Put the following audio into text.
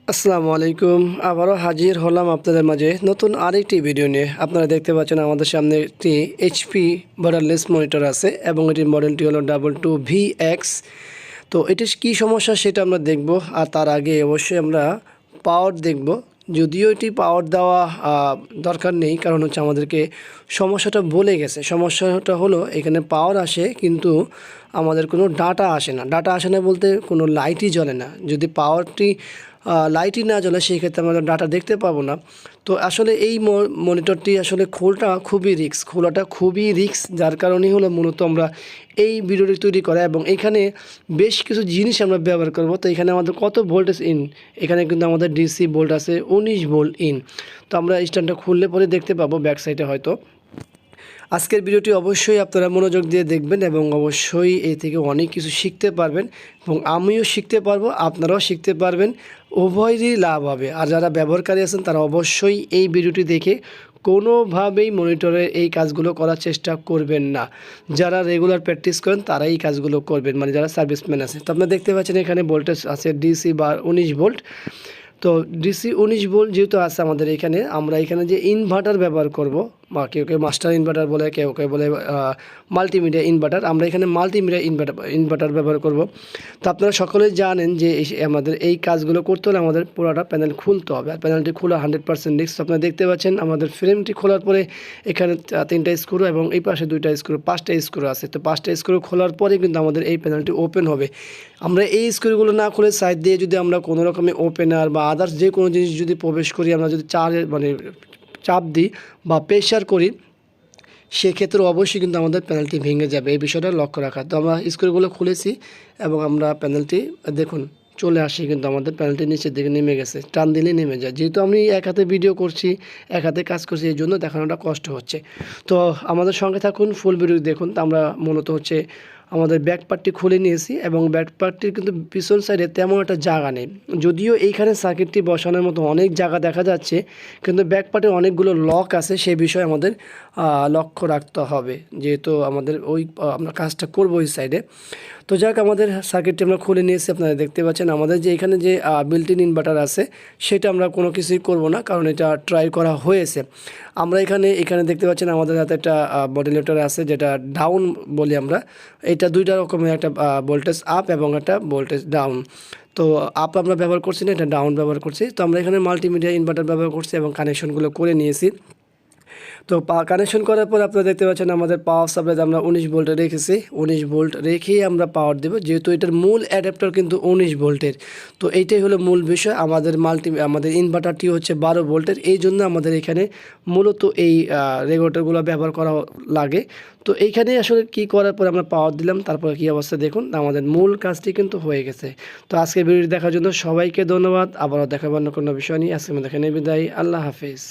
আসসালামু আলাইকুম। আবারও হাজির হলাম আপনাদের মাঝে নতুন আরেকটি ভিডিও নিয়ে। আপনারা দেখতে পাচ্ছেন আমাদের সামনে একটি এইচপি বর্ডারলেস মনিটর আছে এবং এটির মডেলটি হলো 22VX। তো এটির কী সমস্যা সেটা আমরা দেখব, আর তার আগে অবশ্যই আমরা পাওয়ার দেখব। যদিও এটি পাওয়ার দেওয়া দরকার নেই, কারণ হচ্ছে আমাদেরকে সমস্যাটা বলে গেছে। সমস্যাটা হলো এখানে পাওয়ার আসে কিন্তু আমাদের কোনো ডাটা আসে না। ডাটা আসে না বলতে কোনো লাইটই জ্বলে না। যদি পাওয়ারটি লাইটই না জ্বলে সেই ক্ষেত্রে আমরা ডাটা দেখতে পাবো না। তো আসলে এই মনিটরটি আসলে খোলাটা খুবই রিস্ক, যার কারণেই হলো মূলত আমরা এই ভিডিওটি তৈরি করা। এবং এখানে বেশ কিছু জিনিস আমরা ব্যবহার করব। তো এখানে আমাদের কত ভোল্টেজ ইন, এখানে কিন্তু আমাদের ডিসি ভোল্ট আছে 19 ভোল্ট ইন। তো আমরা স্ট্যান্ডটা খুললে পরে দেখতে পাবো ব্যাক সাইডে হয়তো। আজকের ভিডিওটি অবশ্যই আপনারা মনোযোগ দিয়ে দেখবেন এবং অবশ্যই এই থেকে অনেক কিছু শিখতে পারবেন এবং আমিও শিখতে পারবো, আপনারাও শিখতে পারবেন, উভয়েরই লাভ হবে। আর যারা ব্যবহারকারী আছেন তারা অবশ্যই এই ভিডিওটি দেখে কোনোভাবেই মনিটরে এই কাজগুলো করার চেষ্টা করবেন না। যারা রেগুলার প্র্যাকটিস করেন তারাই এই কাজগুলো করবেন, মানে যারা সার্ভিসম্যান আছে। তো আপনারা দেখতে পাচ্ছেন এখানে ভোল্টেজ আছে ডিসি বা 19 ভোল্ট। তো ডিসি 19 ভোল্ট যেহেতু আছে আমাদের এখানে, আমরা এখানে যে ইনভার্টার ব্যবহার করব, বা কেউ কেউ মাস্টার ইনভার্টার বলে, কেউ কেউ বলে মাল্টিমিডিয়া ইনভার্টার, আমরা এখানে মাল্টিমিডিয়া ইনভার্টার ব্যবহার করব। তো আপনারা সকলেই জানেন যে আমাদের এই কাজগুলো করতে হলে আমাদের পুরোটা প্যানেল খুলতে হবে, আর প্যানেলটি খোলা 100% রিস্ক। আপনারা দেখতে পাচ্ছেন আমাদের ফ্রেমটি খোলার পরে এখানে 3টা স্ক্রু এবং এই পাশে 2টা স্ক্রু, 5টা স্ক্রু আছে। তো 5টা স্ক্রু খোলার পরে কিন্তু আমাদের এই প্যানেলটি ওপেন হবে। আমরা এই স্ক্রুগুলো না খুলে সাইড দিয়ে যদি আমরা কোনো রকমের ওপেনার বা আদার্স যে কোনো জিনিস যদি প্রবেশ করি, আমরা যদি চাপ দিই বা প্রেশার করি, সেক্ষেত্রে অবশ্যই কিন্তু আমাদের প্যানেলটি ভেঙে যাবে। এই বিষয়টা লক্ষ্য রাখা। তো আমরা স্ক্রুগুলো খুলেছি এবং আমরা প্যানেলটি দেখুন চলে আসি, কিন্তু আমাদের প্যানেলটি নিচের দিকে নেমে গেছে, টান দিলে নেমে যায়। যেহেতু আমি এক হাতে ভিডিও করছি, এক হাতে কাজ করছি, এই জন্য দেখানোটা কষ্ট হচ্ছে। তো আমাদের সঙ্গে থাকুন, ফুল ভিডিও দেখুন। তো আমরা মূলত হচ্ছে আমাদের ব্যাক পার্টটি খুলে নিয়েছি এবং ব্যাক পার্টটির কিন্তু পিছন সাইডে তেমন একটা জায়গা নেই। যদিও এইখানে সার্কিটটি বসানোর মতো অনেক জায়গা দেখা যাচ্ছে, কিন্তু ব্যাক পার্টে অনেকগুলো লক আছে, সেই বিষয়ে আমাদের লক্ষ্য রাখতে হবে, যেহেতু আমাদের আমরা কাজটা করবো ওই সাইডে। তো যাক, আমাদের সার্কিটটি আমরা খুলে নিয়েছি। আপনারা দেখতে পাচ্ছেন আমাদের যে এখানে যে বিল্ট ইন ইনভার্টার আছে সেটা আমরা কোনো কিছুই করব না, কারণ এটা ট্রাই করা হয়েছে। আমরা এখানে দেখতে পাচ্ছেন আমাদের হাতে একটা মডুলেটর আছে, যেটা ডাউন বলি আমরা। এটা 2টা রকমের, একটা ভোল্টেজ আপ এবং একটা ভোল্টেজ ডাউন। তো আপ আমরা ব্যবহার করছি না, এটা ডাউন ব্যবহার করছি। তো আমরা এখানে মাল্টিমিডিয়া ইনভার্টার ব্যবহার করছি এবং কানেকশনগুলো করে নিয়েছি। তো কানেকশন করার পর আপনারা দেখতে পাচ্ছেন আমাদের পাওয়ার সাপ্লাই আমরা 19 ভোল্টে রেখেছি। 19 ভোল্ট রেখেই আমরা পাওয়ার দেব, যেহেতু এটার মূল অ্যাডাপ্টার কিন্তু 19 ভোল্টের। তো এইটাই হলো মূল বিষয়। আমাদের ইনভার্টারটি হচ্ছে 12 ভোল্টের, এই জন্য আমাদের এখানে মূলত এই রেগুলেটরগুলো ব্যবহার করা লাগে। তো এইখানে আসলে কি করার পর আমরা পাওয়ার দিলাম, তারপরে কী অবস্থা দেখুন, আমাদের মূল কাজটি কিন্তু হয়ে গেছে। তো আজকের ভিডিওটি দেখার জন্য সবাইকে ধন্যবাদ। আবারও দেখাবো অন্য কোনো বিষয় নিয়ে। আজকে আমরা দেখেন বিদায়। আল্লাহ হাফিজ।